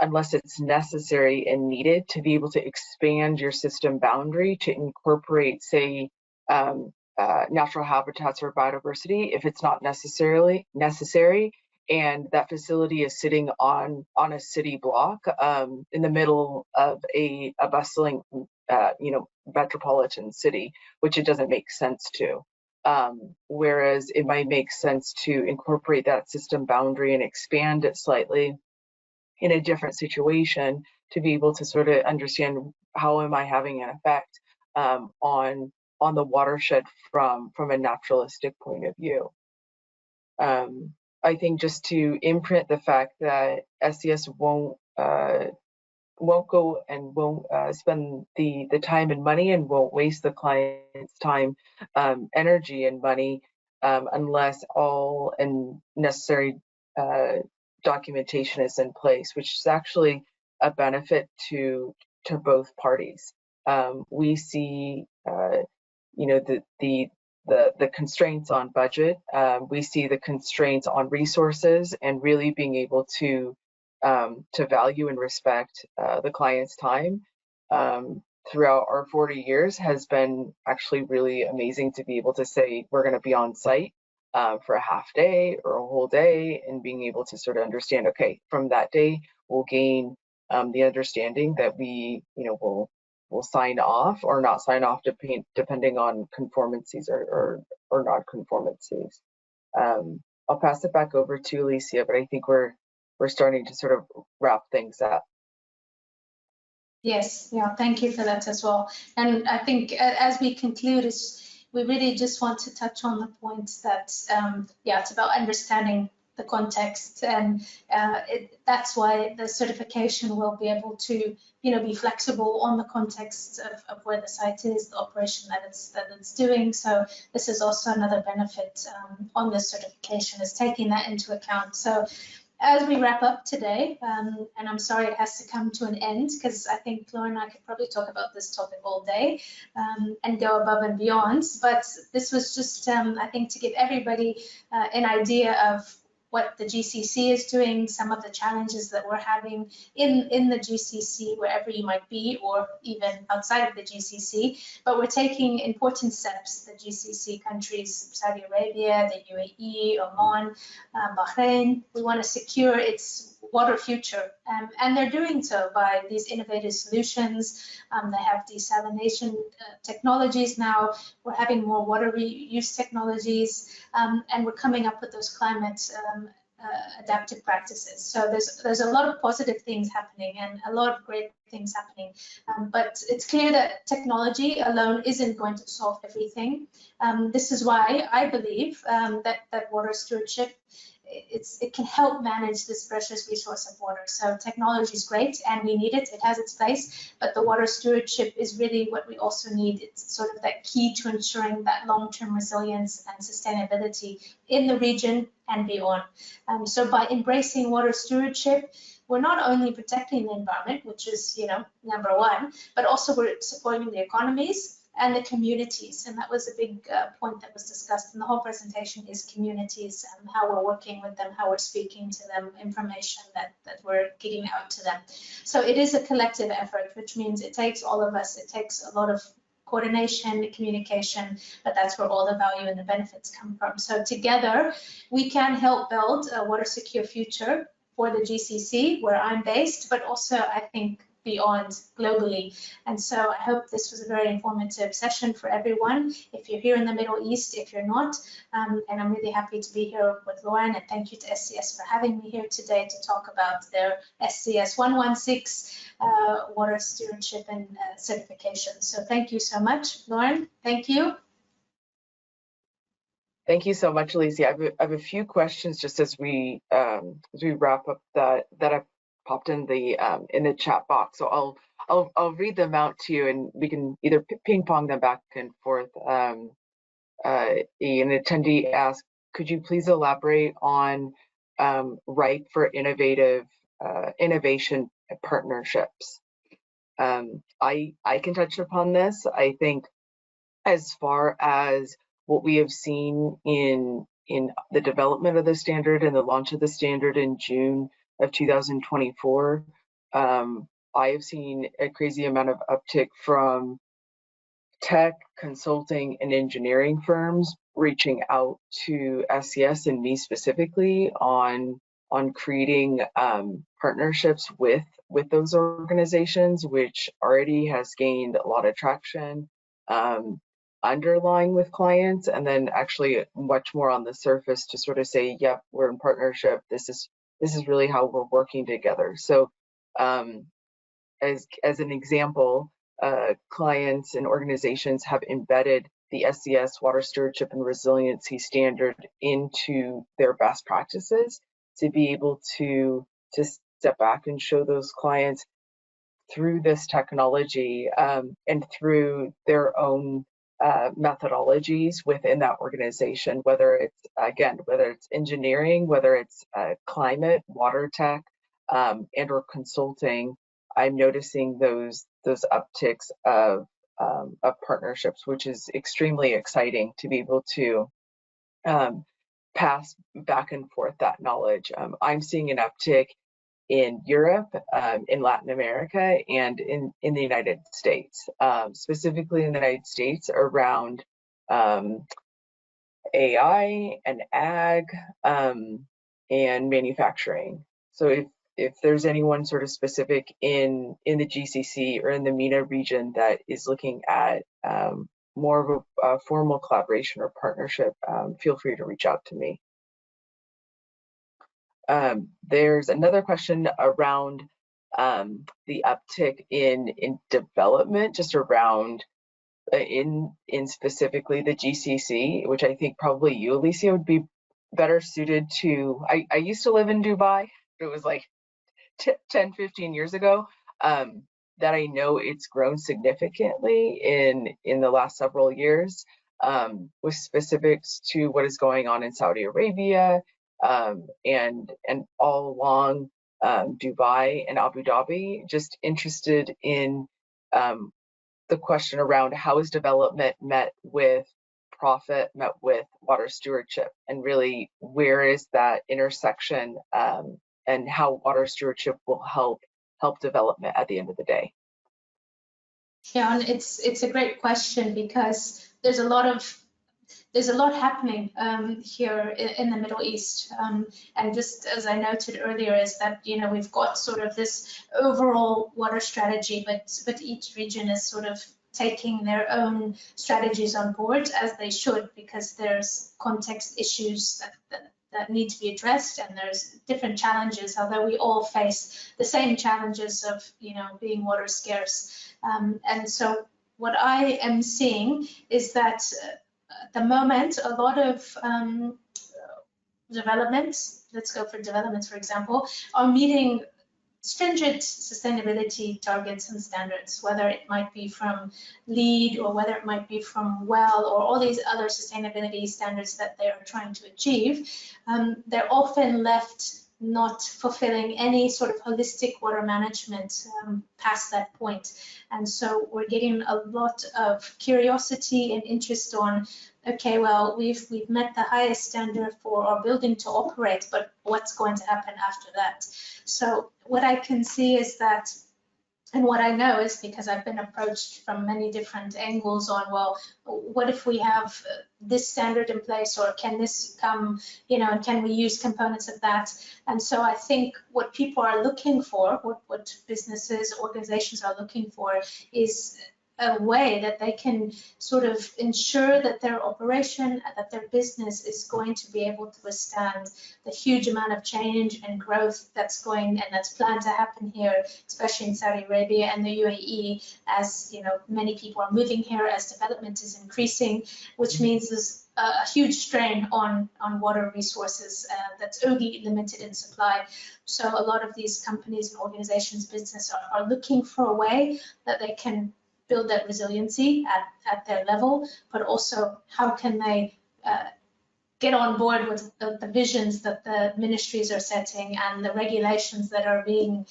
unless it's necessary and needed, to be able to expand your system boundary to incorporate, say, natural habitats or biodiversity if it's not necessarily necessary, and that facility is sitting on a city block in the middle of a bustling metropolitan city, which it doesn't make sense to. Whereas it might make sense to incorporate that system boundary and expand it slightly in a different situation to be able to sort of understand how am I having an effect on the watershed from a naturalistic point of view. I think just to imprint the fact that SCS won't go and won't spend the time and money and won't waste the client's time, energy and money unless all and necessary documentation is in place, which is actually a benefit to both parties. We see the constraints on budget. We see the constraints on resources, and really being able to value and respect the client's time throughout our 40 years has been actually really amazing to be able to say we're going to be on site for a half day or a whole day, and being able to sort of understand, okay, from that day we'll gain the understanding that will sign off or not sign off depending on conformancies or non-conformancies. I'll pass it back over to Alicia, but I think we're starting to sort of wrap things up. Yes, yeah, thank you for that as well. And I think as we conclude, we really just want to touch on the points that, yeah, it's about understanding the context, and that's why the certification will be able to, be flexible on the context of where the site is, the operation that it's doing. So this is also another benefit on this certification, is taking that into account. So as we wrap up today, and I'm sorry it has to come to an end, because I think Lauren and I could probably talk about this topic all day and go above and beyond, but this was just, I think, to give everybody an idea of what the GCC is doing, some of the challenges that we're having in the GCC, wherever you might be, or even outside of the GCC. But we're taking important steps, the GCC countries, Saudi Arabia, the UAE, Oman, Bahrain. We want to secure its water future, and they're doing so by these innovative solutions. They have desalination technologies now. We're having more water reuse technologies, and we're coming up with those climate adaptive practices. So there's a lot of positive things happening and a lot of great things happening. But it's clear that technology alone isn't going to solve everything. This is why I believe that water stewardship, it can help manage this precious resource of water. So technology is great and we need it, it has its place, but the water stewardship is really what we also need. It's sort of that key to ensuring that long-term resilience and sustainability in the region and beyond. So by embracing water stewardship, we're not only protecting the environment, which is, number one, but also we're supporting the economies and the communities. And that was a big point that was discussed in the whole presentation, is communities and how we're working with them, how we're speaking to them, information that we're getting out to them. So it is a collective effort, which means it takes all of us. It takes a lot of coordination, communication, but that's where all the value and the benefits come from. So together, we can help build a water secure future for the GCC, where I'm based, but also I think beyond globally. And so I hope this was a very informative session for everyone. If you're here in the Middle East, if you're not, and I'm really happy to be here with Lauren, and thank you to SCS for having me here today to talk about their SCS 116 water stewardship and certification. So thank you so much, Lauren. Thank you. Thank you so much, Alicia. I have a few questions just as we wrap up that I've popped in the chat box. So I'll read them out to you, and we can either ping pong them back and forth. An attendee asked, could you please elaborate on right for innovation partnerships? I can touch upon this. I think as far as what we have seen in the development of the standard and the launch of the standard in June of 2024, I have seen a crazy amount of uptick from tech, consulting, and engineering firms reaching out to SCS and me specifically on creating partnerships with those organizations, which already has gained a lot of traction underlying with clients, and then actually much more on the surface to sort of say, yep, we're in partnership. This is really how we're working together. So as an example, clients and organizations have embedded the SCS Water Stewardship and Resiliency Standard into their best practices to be able to step back and show those clients through this technology and through their own methodologies within that organization, whether it's engineering, whether it's climate, water tech, and or consulting. I'm noticing those upticks of partnerships, which is extremely exciting to be able to pass back and forth that knowledge. I'm seeing an uptick in Europe, in Latin America, and in the United States, specifically in the United States around AI and ag and manufacturing. So if there's anyone sort of specific in the GCC or in the MENA region that is looking at more of a formal collaboration or partnership, feel free to reach out to me. There's another question around the uptick in development, just around in specifically the GCC, which I think probably you, Alicia, would be better suited to. I used to live in Dubai. It was like 10, 15 years ago. That I know it's grown significantly in the last several years, with specifics to what is going on in Saudi Arabia, and all along Dubai and Abu Dhabi. Just interested in the question around how is development met with profit, met with water stewardship, and really where is that intersection, and how water stewardship will help development at the end of the day. Yeah, and it's a great question because there's a lot happening here in the Middle East, and just as I noted earlier, is that we've got sort of this overall water strategy, but each region is sort of taking their own strategies on board, as they should, because there's context issues that need to be addressed, and there's different challenges, although we all face the same challenges of being water scarce. And so what I am seeing is that at the moment, a lot of developments, let's go for developments, for example, are meeting stringent sustainability targets and standards, whether it might be from LEED or whether it might be from WELL or all these other sustainability standards that they are trying to achieve. They're often left not fulfilling any sort of holistic water management past that point. And so we're getting a lot of curiosity and interest on, okay, well, we've met the highest standard for our building to operate, but what's going to happen after that? So what I can see is that And what I know is because I've been approached from many different angles on, well, what if we have this standard in place, or can this come, and can we use components of that? And so I think what people are looking for, what businesses, organizations are looking for, is a way that they can sort of ensure that their operation, that their business is going to be able to withstand the huge amount of change and growth that's planned to happen here, especially in Saudi Arabia and the UAE, as many people are moving here, as development is increasing, which means there's a huge strain on water resources that's only limited in supply. So a lot of these companies and organizations, business are looking for a way that they can build that resiliency at their level, but also how can they get on board with the visions that the ministries are setting and the regulations that are being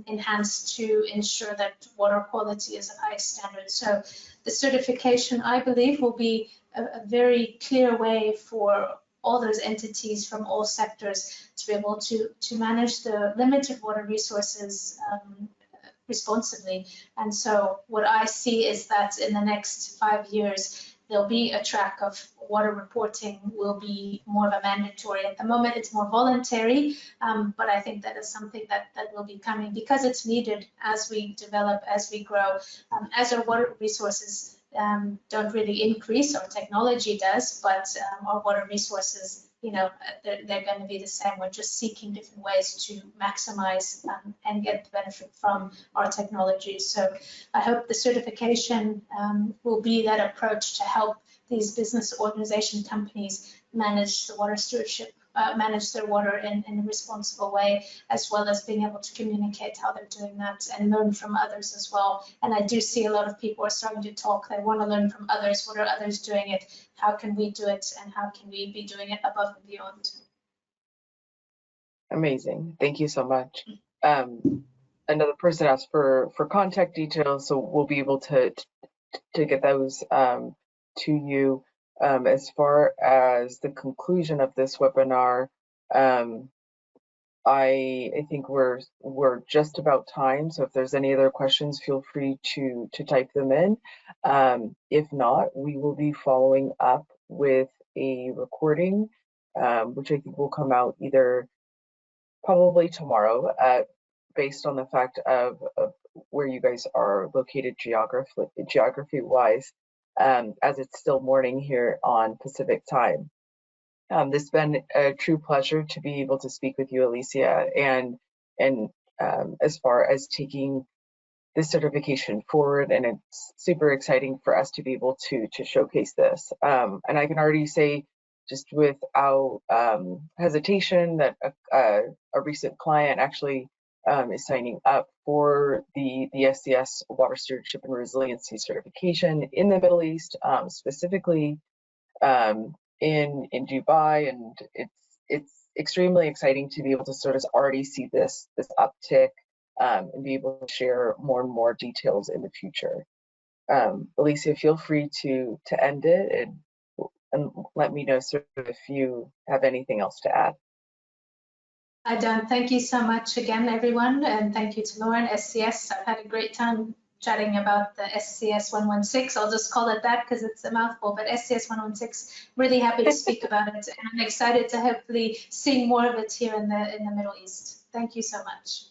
enhanced to ensure that water quality is of high standard. So the certification, I believe, will be a very clear way for all those entities from all sectors to be able to manage the limited water resources responsibly. And so what I see is that in the next 5 years, there'll be a track of water reporting will be more of a mandatory. At the moment, it's more voluntary, but I think that is something that will be coming because it's needed as we develop, as we grow, as our water resources don't really increase, our technology does, but our water resources, they're going to be the same. We're just seeking different ways to maximize and get the benefit from our technology. So I hope the certification will be that approach to help these business organization companies manage the water stewardship, manage their water in a responsible way, as well as being able to communicate how they're doing that and learn from others as well. And I do see a lot of people are starting to talk. They want to learn from others. What are others doing it? How can we do it? And how can we be doing it above and beyond? Amazing. Thank you so much. Another person asked for contact details, so we'll be able to get those to you. As far as the conclusion of this webinar, I think we're just about time. So if there's any other questions, feel free to type them in. If not, we will be following up with a recording, which I think will come out either probably tomorrow, based on the fact of where you guys are located geography-wise, as it's still morning here on Pacific time. This has been a true pleasure to be able to speak with you, Alicia, and as far as taking this certification forward, and it's super exciting for us to be able to showcase this. And I can already say, just without hesitation, that a recent client actually is signing up for the SCS Water Stewardship and Resiliency certification in the Middle East, specifically in Dubai, and it's extremely exciting to be able to sort of already see this uptick and be able to share more and more details in the future. Alicia, feel free to end it and let me know sort of if you have anything else to add. I don't. Thank you so much again, everyone, and thank you to Lauren, SCS. I've had a great time chatting about the SCS 116. I'll just call it that because it's a mouthful, but SCS 116, really happy to speak about it, and I'm excited to hopefully see more of it here in the Middle East. Thank you so much.